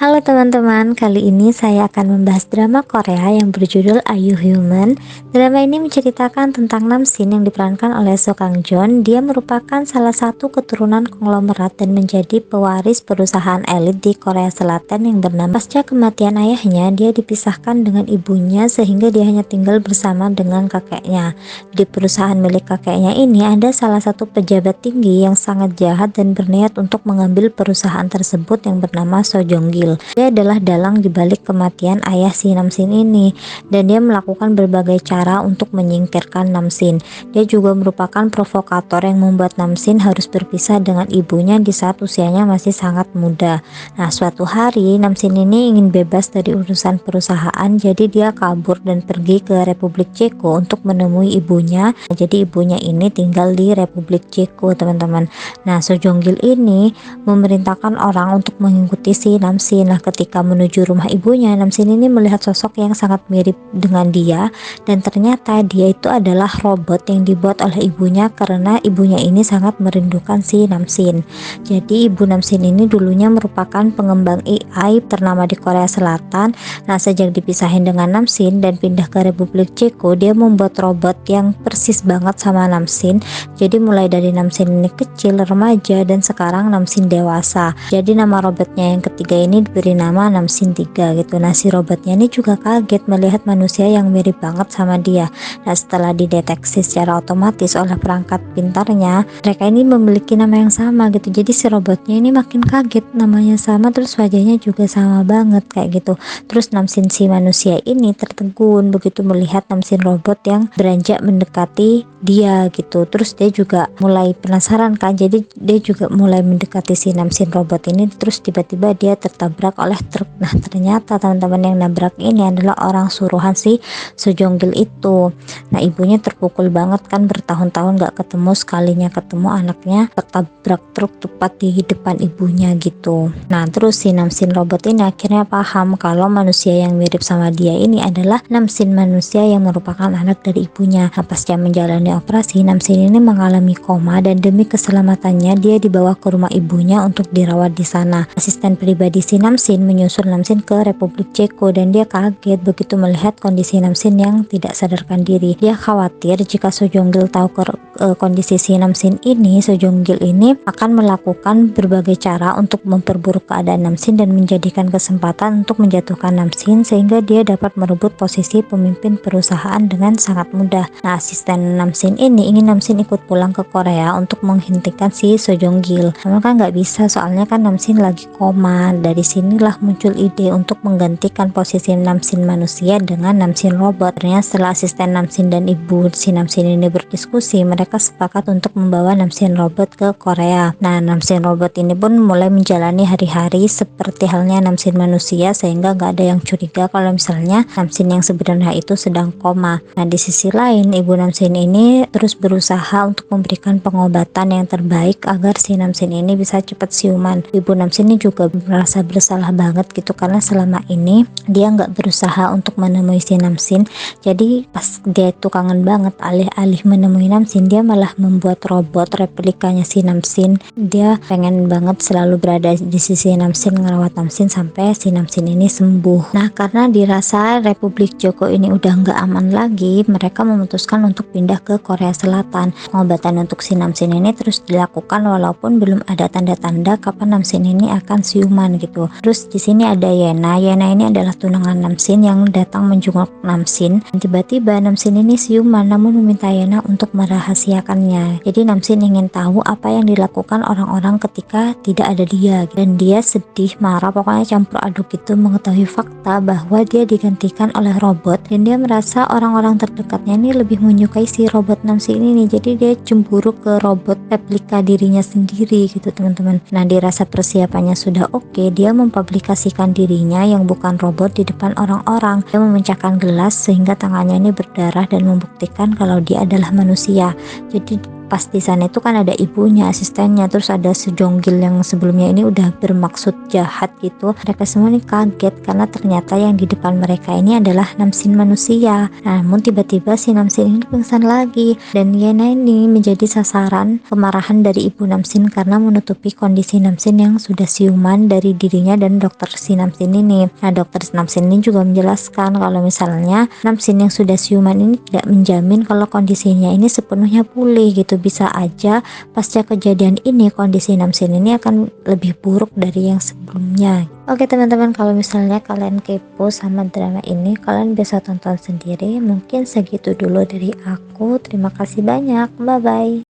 Halo teman-teman, kali ini saya akan membahas drama Korea yang berjudul Are You Human? Drama ini menceritakan tentang Namsin yang diperankan oleh Seo Kang Joon. Dia merupakan salah satu keturunan konglomerat dan menjadi pewaris perusahaan elit di Korea Selatan yang bernama. Pasca kematian ayahnya, dia dipisahkan dengan ibunya sehingga dia hanya tinggal bersama dengan kakeknya. Di perusahaan milik kakeknya ini ada salah satu pejabat tinggi yang sangat jahat dan berniat untuk mengambil perusahaan tersebut yang bernama Seo Jong Gil. Dia adalah dalang dibalik kematian ayah si Namsin ini, dan dia melakukan berbagai cara untuk menyingkirkan Namsin. Dia juga merupakan provokator yang membuat Namsin harus berpisah dengan ibunya di saat usianya masih sangat muda. Nah, suatu hari Namsin ini ingin bebas dari urusan perusahaan, jadi dia kabur dan pergi ke Republik Ceko untuk menemui ibunya. Jadi ibunya ini tinggal di Republik Ceko, teman-teman. Nah, Seo Jong Gil ini memerintahkan orang untuk mengikuti si Namsin. Nah, ketika menuju rumah ibunya, Namsin ini melihat sosok yang sangat mirip dengan dia, dan ternyata dia itu adalah robot yang dibuat oleh ibunya karena ibunya ini sangat merindukan si Namsin. Jadi ibu Namsin ini dulunya merupakan pengembang AI ternama di Korea Selatan. Nah, sejak dipisahin dengan Namsin dan pindah ke Republik Ceko, dia membuat robot yang persis banget sama Namsin. Jadi mulai dari Namsin ini kecil, remaja, dan sekarang Namsin dewasa. Jadi nama robotnya yang ketiga ini diberi nama Namsin 3 gitu. Nah, si robotnya ini juga kaget melihat manusia yang mirip banget sama dia. Nah, setelah dideteksi secara otomatis oleh perangkat pintarnya, mereka ini memiliki nama yang sama gitu. Jadi si robotnya ini makin kaget, namanya sama terus wajahnya juga sama banget kayak gitu. Terus Namsin si manusia ini tertegun begitu melihat Namsin robot yang beranjak mendekati dia gitu. Terus dia juga mulai penasaran kan, jadi dia juga mulai mendekati si Namsin robot ini. Terus tiba-tiba dia tertabrak oleh truk. Nah, ternyata teman-teman yang nabrak ini adalah orang suruhan si Seo Jong Gil itu. Nah, ibunya terpukul banget kan, bertahun-tahun gak ketemu, sekalinya ketemu anaknya tertabrak truk tepat di depan ibunya gitu. Nah, terus si Namsin robot ini akhirnya paham kalau manusia yang mirip sama dia ini adalah Namsin manusia yang merupakan anak dari ibunya. Nah, pasca menjalani operasi, Namsin ini mengalami koma dan demi keselamatannya dia dibawa ke rumah ibunya untuk dirawat di sana. Asisten pribadi si Namsin menyusul Namsin ke Republik Ceko dan dia kaget begitu melihat kondisi Namsin yang tidak sadarkan diri. Dia khawatir jika Seo Jong Gil tahu kondisi si Namsin ini, Seo Jong Gil ini akan melakukan berbagai cara untuk memperburuk keadaan Namsin dan menjadikan kesempatan untuk menjatuhkan Namsin sehingga dia dapat merebut posisi pemimpin perusahaan dengan sangat mudah. Nah, asisten Namsin ini ingin Namsin ikut pulang ke Korea untuk menghentikan si Seo Jong Gil. Namun kan nggak bisa, soalnya kan Namsin lagi koma. Dari sinilah muncul ide untuk menggantikan posisi Namsin manusia dengan Namsin robot. Ternyata setelah asisten Namsin dan ibu si Namsin ini berdiskusi, mereka sepakat untuk membawa Namsin robot ke Korea. Nah, Namsin robot ini pun mulai menjalani hari-hari seperti halnya Namsin manusia sehingga nggak ada yang curiga kalau misalnya Namsin yang sebenarnya itu sedang koma. Nah, di sisi lain ibu Namsin ini terus berusaha untuk memberikan pengobatan yang terbaik agar si Namsin ini bisa cepat siuman. Ibu Namsin ini juga merasa bersalah banget gitu karena selama ini dia nggak berusaha untuk menemui si Namsin. Jadi pas dia itu kangen banget, alih-alih menemui Namsin dia malah membuat robot replikanya si Namsin. Dia pengen banget selalu berada di sisi Namsin, ngerawat Namsin sampai si Namsin ini sembuh. Nah, karena dirasa Republik Ceko ini udah nggak aman lagi, mereka memutuskan untuk pindah ke Korea Selatan. Pengobatan untuk si Namsin ini terus dilakukan walaupun belum ada tanda-tanda kapan Namsin ini akan siuman gitu. Terus di sini ada Yena. Yena ini adalah tunangan Namsin yang datang menjenguk Namsin. Tiba-tiba Namsin ini siuman namun meminta Yena untuk merahasiakannya. Jadi Namsin ingin tahu apa yang dilakukan orang-orang ketika tidak ada dia. Dan dia sedih, marah, pokoknya campur aduk gitu mengetahui fakta bahwa dia digantikan oleh robot. Dan dia merasa orang-orang terdekatnya ini lebih menyukai si robot Namsin ini. Jadi dia cemburu ke robot replika dirinya sendiri gitu, teman-teman. Nah, dirasa persiapannya sudah oke, dia mempublikasikan dirinya yang bukan robot di depan orang-orang. Dia memecahkan gelas sehingga tangannya ini berdarah dan membuktikan kalau dia adalah manusia. Jadi pas di sana itu kan ada ibunya, asistennya, terus ada sejonggil yang sebelumnya ini udah bermaksud jahat gitu. Mereka semua nih kaget karena ternyata yang di depan mereka ini adalah Namsin manusia. Namun tiba-tiba si Namsin ini pingsan lagi dan Yena ini menjadi sasaran kemarahan dari ibu Namsin karena menutupi kondisi Namsin yang sudah siuman dari dirinya dan dokter si Namsin ini. Nah, dokter Namsin ini juga menjelaskan kalau misalnya Namsin yang sudah siuman ini tidak menjamin kalau kondisinya ini sepenuhnya pulih gitu. Bisa aja pasca kejadian ini kondisi Namsin ini akan lebih buruk dari yang sebelumnya. Oke teman-teman, kalau misalnya kalian kepo sama drama ini, kalian bisa tonton sendiri. Mungkin segitu dulu dari aku. Terima kasih banyak. Bye bye.